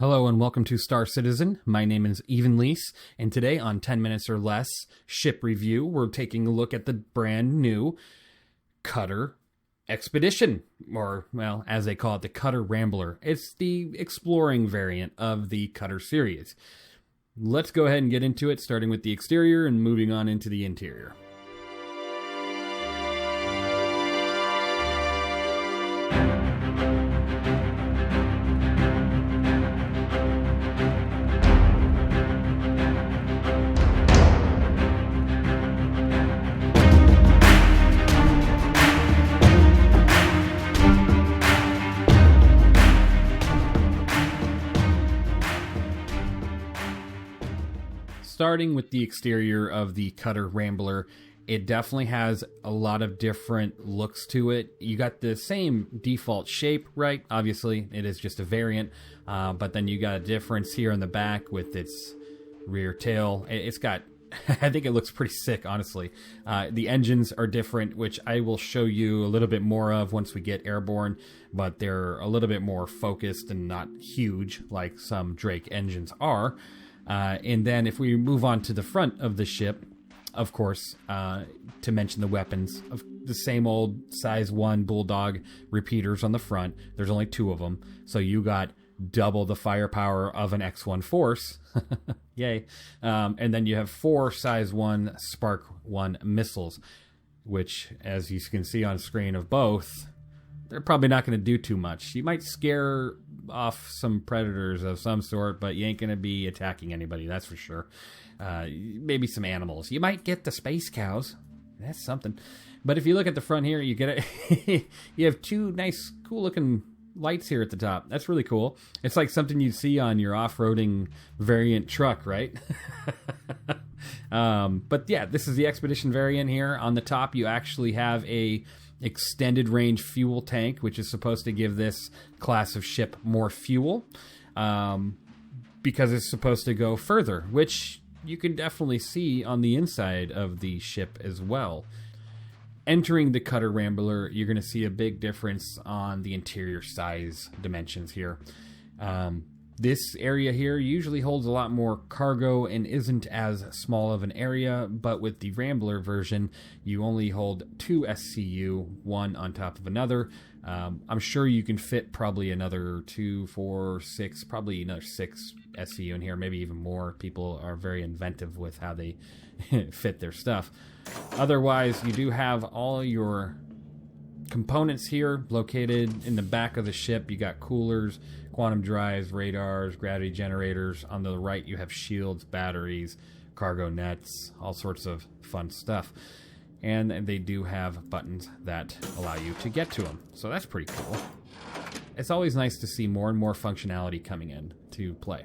Hello and welcome to Star Citizen. My name is Evenlease, and today on 10 Minutes or Less Ship Review, we're taking a look at the brand new Cutter Expedition, or, well, as they call it, the Cutter Rambler. It's the exploring variant of the Cutter series. Let's go ahead and get into it, starting with the exterior and moving on into the interior. Starting with the exterior of the Cutter Rambler, it definitely has a lot of different looks to it. You got the same default shape, right? Obviously, it is just a variant, but then you got a difference here in the back with its rear tail. It's got, I think it looks pretty sick, honestly. The engines are different, which I will show you a little bit more of once we get airborne, but they're a little bit more focused and not huge like some Drake engines are. And then if we move on to the front of the ship, of course, to mention the weapons, of the same old size 1 Bulldog repeaters on the front. There's only 2 of them. So you got double the firepower of an X-1 Force. Yay. And then you have 4 size 1 Spark 1 missiles, which, as you can see on screen of both, they're probably not going to do too much. You might scare off some predators of some sort, but you ain't going to be attacking anybody, that's for sure. Maybe some animals. You might get the space cows. That's something. But if you look at the front here, you get it. You have 2 nice, cool-looking lights here at the top. That's really cool. It's like something you'd see on your off-roading variant truck, right? But yeah, this is the Expedition variant here. On the top, you actually have a extended range fuel tank, which is supposed to give this class of ship more fuel, because it's supposed to go further, which you can definitely see on the inside of the ship as well. Entering the Cutter Rambler, you're going to see a big difference on the interior size dimensions here. This area here usually holds a lot more cargo and isn't as small of an area, but with the Rambler version, you only hold 2 SCU, one on top of another. I'm sure you can fit probably another 2, 4, 6, probably another 6 SCU in here, maybe even more. People are very inventive with how they fit their stuff. Otherwise, you do have all your components here located in the back of the ship. You got coolers, quantum drives, radars, gravity generators. On the right, you have shields, batteries, cargo nets, all sorts of fun stuff. And they do have buttons that allow you to get to them. So that's pretty cool. It's always nice to see more and more functionality coming in to play.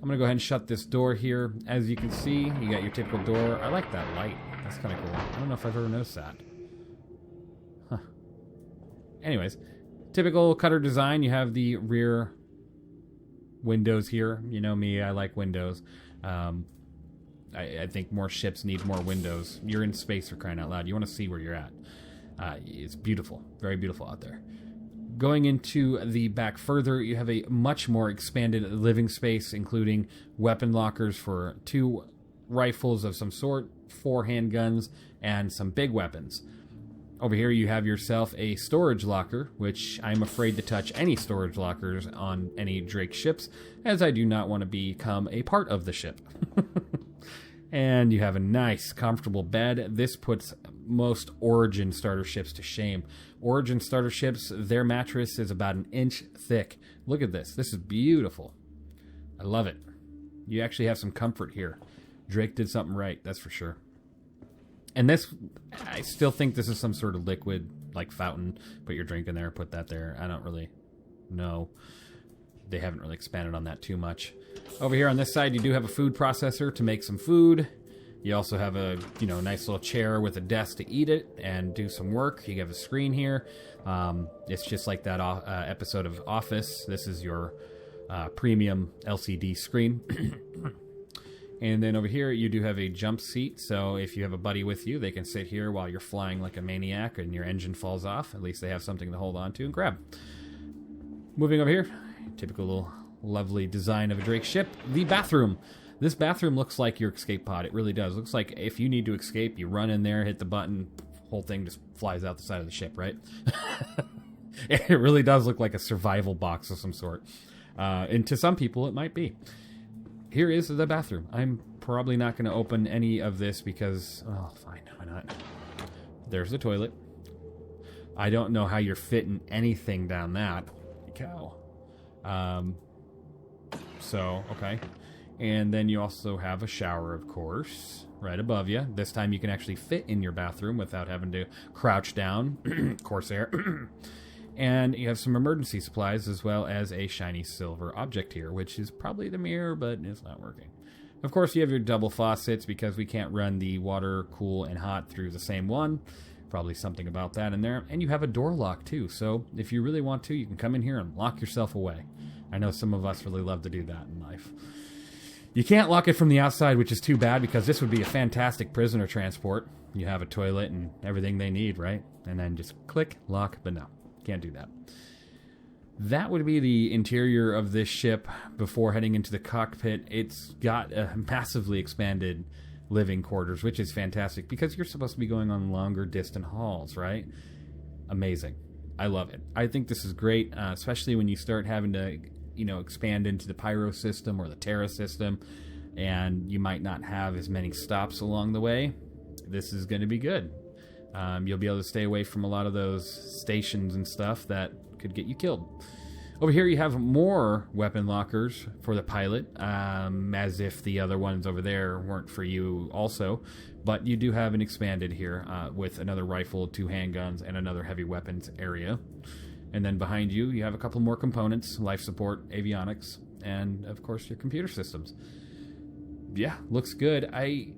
I'm going to go ahead and shut this door here. As you can see, you got your typical door. I like that light. That's kind of cool. I don't know if I've ever noticed that. Huh. Anyways, typical Cutter design. You have the rear windows here. You know me, I like windows. I think more ships need more windows. You're in space, for crying out loud. You want to see where you're at. It's beautiful. Very beautiful out there. Going into the back further, you have a much more expanded living space, including weapon lockers for 2 rifles of some sort, 4 handguns, and some big weapons. Over here you have yourself a storage locker, which I'm afraid to touch any storage lockers on any Drake ships, as I do not want to become a part of the ship. And you have a nice, comfortable bed. This puts most Origin starter ships to shame. Origin starter ships, their mattress is about 1 inch thick. Look at this. This is beautiful. I love it. You actually have some comfort here. Drake did something right, that's for sure. And this, I still think this is some sort of liquid, like fountain. Put your drink in there, put that there. I don't really know. They haven't really expanded on that too much. Over here on this side, you do have a food processor to make some food. You also have a, nice little chair with a desk to eat it and do some work. You have a screen here. It's just like that episode of Office. This is your premium LCD screen. And then over here, you do have a jump seat. So if you have a buddy with you, they can sit here while you're flying like a maniac and your engine falls off. At least they have something to hold on to and grab. Moving over here, typical little lovely design of a Drake ship, the bathroom. This bathroom looks like your escape pod. It really does. Looks like if you need to escape, you run in there, hit the button, whole thing just flies out the side of the ship, right? It really does look like a survival box of some sort. And to some people, it might be. Here is the bathroom. I'm probably not going to open any of this because, oh, fine, why not? There's the toilet. I don't know how you're fitting anything down that. Cow. So, okay. And then you also have a shower, of course, right above you. This time you can actually fit in your bathroom without having to crouch down. Corsair. And you have some emergency supplies as well as a shiny silver object here, which is probably the mirror, but it's not working. Of course, you have your double faucets because we can't run the water, cool, and hot through the same one. Probably something about that in there. And you have a door lock, too. So if you really want to, you can come in here and lock yourself away. I know some of us really love to do that in life. You can't lock it from the outside, which is too bad because this would be a fantastic prisoner transport. You have a toilet and everything they need, right? And then just click, lock, but no, can't do that. That would be the interior of this ship before heading into the cockpit. It's got a massively expanded living quarters, which is fantastic because you're supposed to be going on longer distant hauls, right? Amazing. I love it. I think this is great, especially when you start having to, expand into the Pyro system or the Terra system, and you might not have as many stops along the way. This is going to be good. You'll be able to stay away from a lot of those stations and stuff that could get you killed. Over here you have more weapon lockers for the pilot, as if the other ones over there weren't for you also. But you do have an expanded here with another rifle, 2 handguns, and another heavy weapons area. And then behind you, you have a couple more components, life support, avionics, and of course your computer systems. Yeah, looks good. I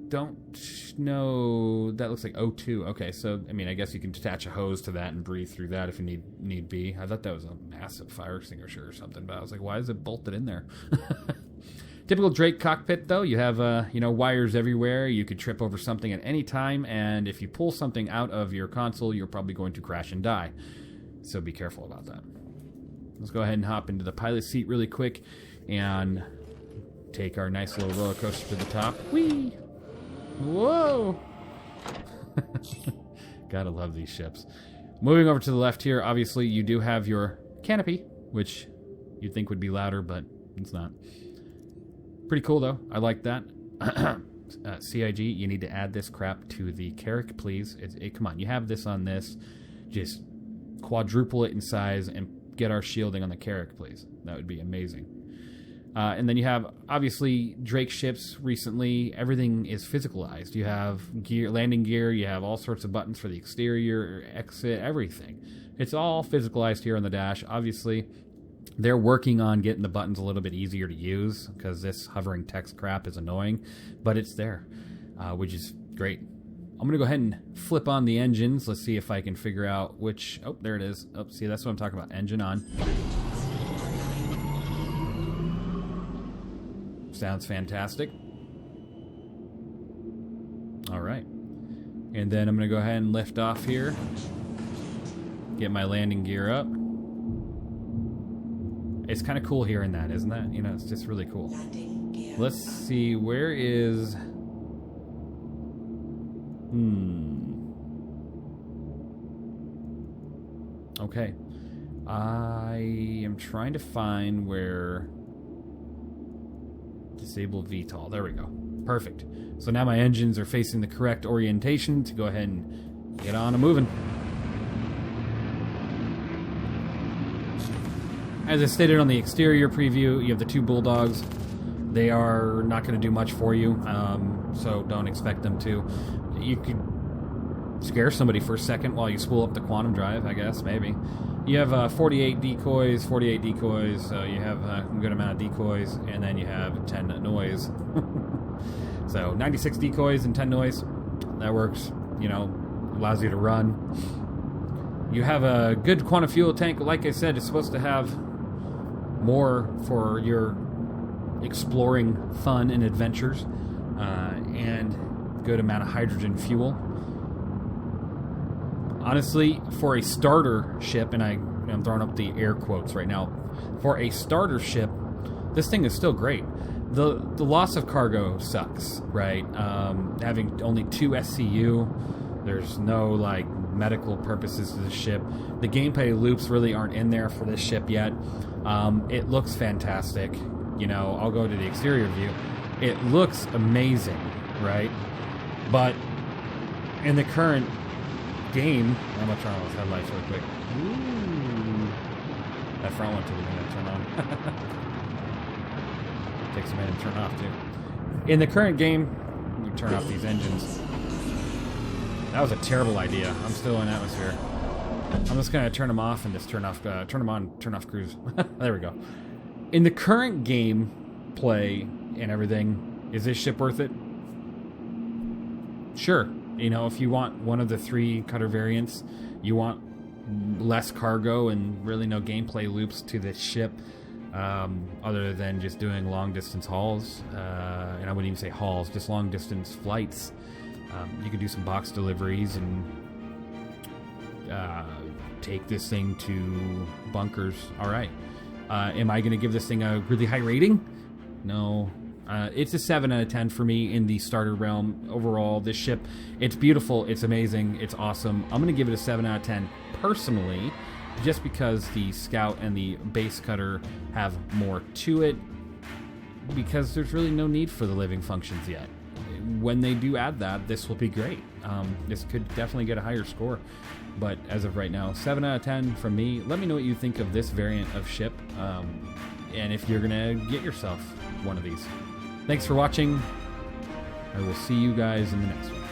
don't know. That looks like O2. Okay, so, I guess you can attach a hose to that and breathe through that if you need be. I thought that was a massive fire extinguisher or something, but I was like, why is it bolted in there? Typical Drake cockpit, though. You have, wires everywhere. You could trip over something at any time, and if you pull something out of your console, you're probably going to crash and die. So be careful about that. Let's go ahead and hop into the pilot seat really quick and take our nice little roller coaster to the top. Whee! Whoa! Gotta love these ships. Moving over to the left here, obviously you do have your canopy, which you'd think would be louder, but it's not. Pretty cool, though. I like that. CIG, you need to add this crap to the Carrack, please. Come on, you have this on this. Just quadruple it in size and get our shielding on the Carrack, please. That would be amazing. And then you have, obviously, Drake ships recently. Everything is physicalized. You have gear, landing gear. You have all sorts of buttons for the exterior, exit, everything. It's all physicalized here on the dash. Obviously, they're working on getting the buttons a little bit easier to use because this hovering text crap is annoying. But it's there, which is great. I'm going to go ahead and flip on the engines. Let's see if I can figure out which... Oh, there it is. Oh, see, that's what I'm talking about. Engine on. Sounds fantastic. All right. And then I'm going to go ahead and lift off here. Get my landing gear up. It's kind of cool hearing that, isn't that? It's just really cool. Let's see, where is... Okay. I am trying to find where... Disable VTOL. There we go. Perfect. So now my engines are facing the correct orientation to go ahead and get on and moving. As I stated on the exterior preview, you have the 2 bulldogs. They are not going to do much for you, so don't expect them to. You could scare somebody for a second while you spool up the quantum drive, I guess, maybe. You have 48 decoys, so you have a good amount of decoys, and then you have 10 noise. So 96 decoys and 10 noise, that works, allows you to run. You have a good quantum fuel tank. Like I said, it's supposed to have more for your exploring fun and adventures, and good amount of hydrogen fuel. Honestly, for a starter ship, and I'm throwing up the air quotes right now, For a starter ship, this thing is still great. The loss of cargo sucks, right? Having only 2 SCU, there's no like medical purposes to the ship. The gameplay loops really aren't in there for this ship yet. It looks fantastic. You know, I'll go to the exterior view. It looks amazing, right? But in the current game, I'm gonna turn on those headlights really quick. Ooh. That front one took a minute to turn on. Takes a minute to turn off too. In the current game, we turn off these engines. That was a terrible idea. I'm still in atmosphere. I'm just gonna turn them off and just turn them on, turn off cruise. There we go. In the current game play and everything, is this ship worth it? Sure. You know, if you want one of the 3 cutter variants, you want less cargo and really no gameplay loops to this ship, other than just doing long distance hauls, and I wouldn't even say hauls, just long distance flights. You could do some box deliveries and take this thing to bunkers. All right. Am I going to give this thing a really high rating? No. It's a 7 out of 10 for me in the starter realm. Overall, this ship, it's beautiful, it's amazing, it's awesome. I'm going to give it a 7 out of 10 personally, just because the Scout and the base cutter have more to it, because there's really no need for the living functions yet. When they do add that, this will be great. This could definitely get a higher score, but as of right now, 7 out of 10 from me. Let me know what you think of this variant of ship, and if you're going to get yourself one of these. Thanks for watching. I will see you guys in the next one.